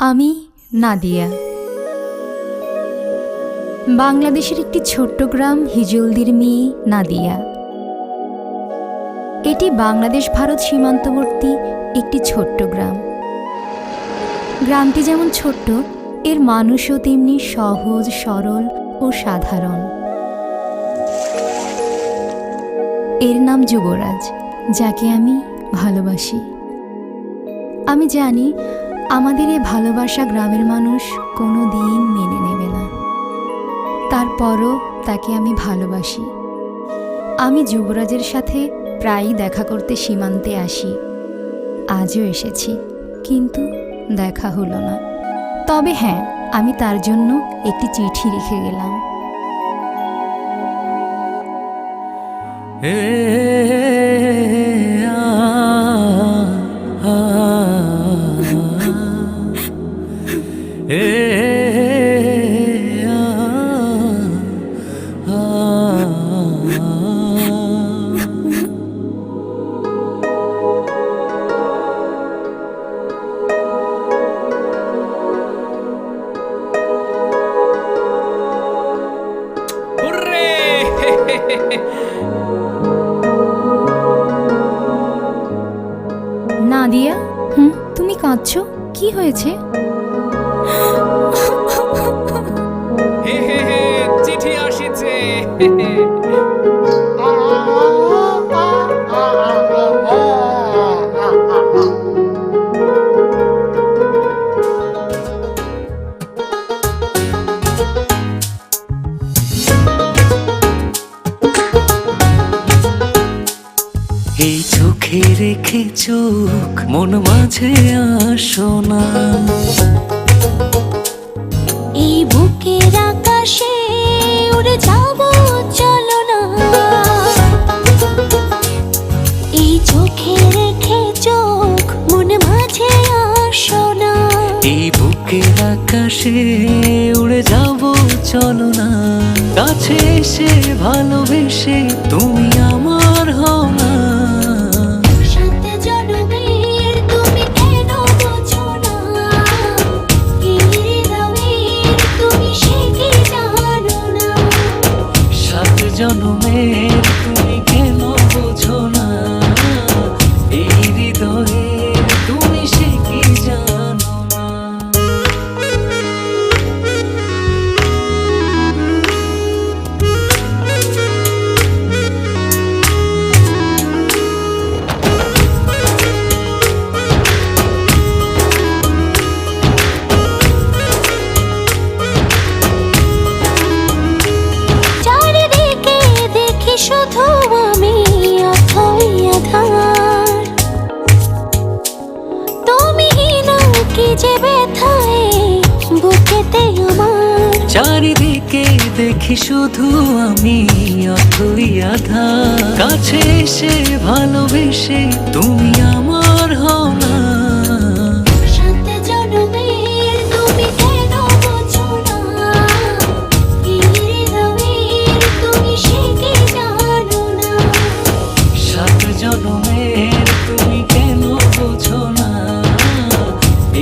আমি নাদিয়া। বাংলাদেশের একটি ছোট্ট গ্রাম হিজলদির মেয়ে নাদিয়া। এটি বাংলাদেশ ভারত সীমান্তবর্তী একটি ছোট্ট গ্রাম। গ্রামটি যেমন ছোট্ট, এর মানুষও তেমনি সহজ, সরল ও সাধারণ। এর নাম যুবরাজ, যাকে আমি ভালোবাসি। আমি জানি আমাদের এ ভালোবাসা গ্রামের মানুষ কোনো দিন মেনে নেবে না, তারপরও তাকে আমি ভালোবাসি। আমি যুবরাজের সাথে প্রায়ই দেখা করতে সীমান্তে আসি। আজও এসেছি, কিন্তু দেখা হলো না। তবে হ্যাঁ, আমি তার জন্য একটি চিঠি লিখে গেলাম। নাদিয়া, তুমি কাঁদছো? কি হয়েছে? চিঠি আসিছে। এই চোখে রেখে চোখ মন মাঝে আসো না, এই বুকের আকাশে উড়ে যাব চলো না। এই চোখে রেখে চোখ মন মাঝে আসো না, এই বুকের আকাশে উড়ে যাব চলো না। কাছে এসে ভালোবেসে তুমি আমার হও না। সাত জনমের তুমি কেন বোঝো না, এই হৃদয়ের তুমি সে কি জানো না। সাত জনমের তুমি কেন বোঝো না, এই হৃদয়ের তুমি সে কি জানো না। চারিদিকে দেখি শুধু আমি অথই আধার, তুমি না কি যে ব্যথায় বুকেতে আমার। চারিদিকে দেখি শুধু আমি অথই আধার। কাছে এসে ভালোবেসে তুমি আমার হও না। সাত জনমের তুমি কেন বোঝো না, এই হৃদয়ের তুমি সে কি জানো না। সাত জনমের তুমি কেন বোঝো না,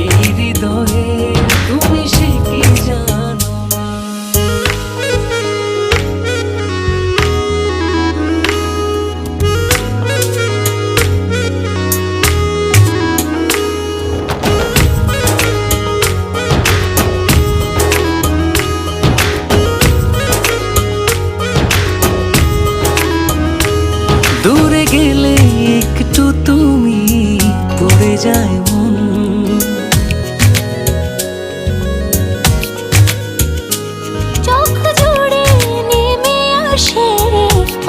এই হৃদয়ের তুমি সে কি জানো না। দূরে গেলে একটু তুমি পড়ে যায় মন, চোখ জুড়ে নেমে আসে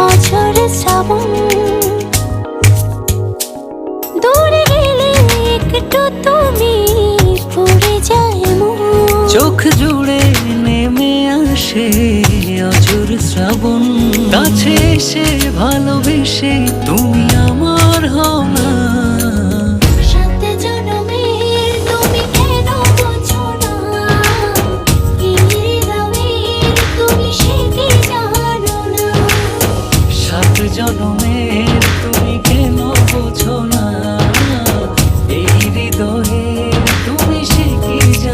অঝোর শ্রাবণ। দূরে গেলে একটু তুমি পড়ে যায় মন। চোখ জুড়ে নেমে আসে অঝোর শ্রাবণ। কাছে এসে ভালোবেসে তুমি আমার হও না। সাত জনমের তুমি কেন বোঝো না, এই হৃদয়ের তুমি সে কি জানো না। সাত জনমের তুমি কেন বোঝো না, এই হৃদয়ের তুমি সে কি জানো না।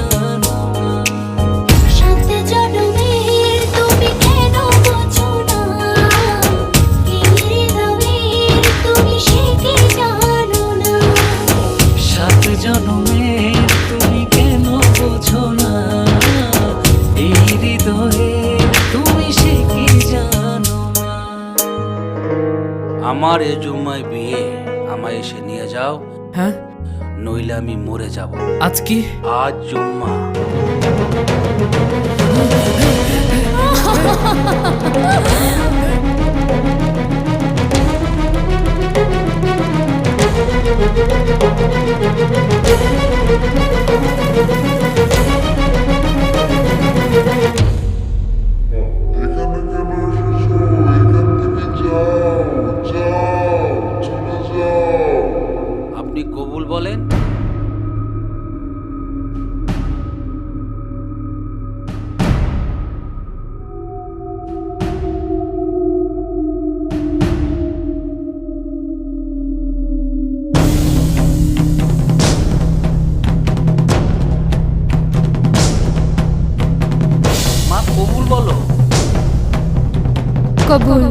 আমার এ জুম্মায় বিয়ে, আমায় এসে নিয়ে যাও, হ্যাঁ নইলে আমি মরে যাব। আজ কি? আজ জুম্মা। এখানে কেন এসেছো? এখান থেকে যাও, যাও, চলে যাও। আপনি কবুল বলেন। মা কবুল বলো। কবুল।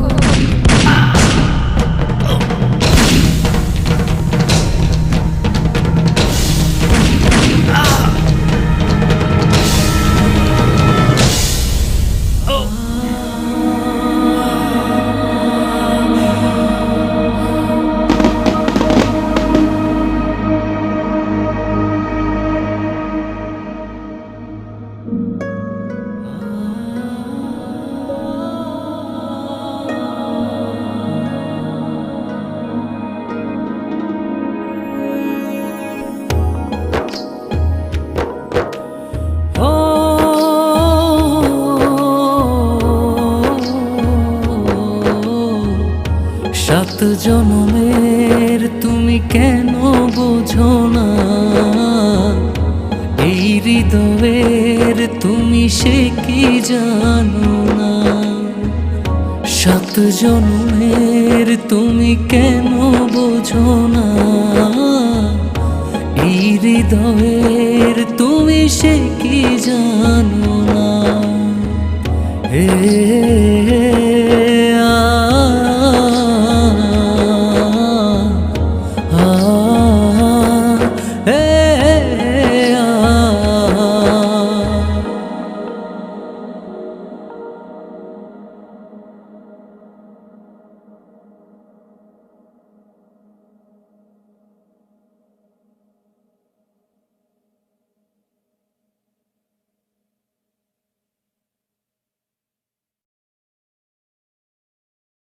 ও সাত জনমের তুমি কেন বোঝো না, এই হৃদয়ের তুমি সে কি জানো না। সাত জনমের তুমি কেন বোঝো না, এই হৃদয়ের তুমি সে কি জানো না। হে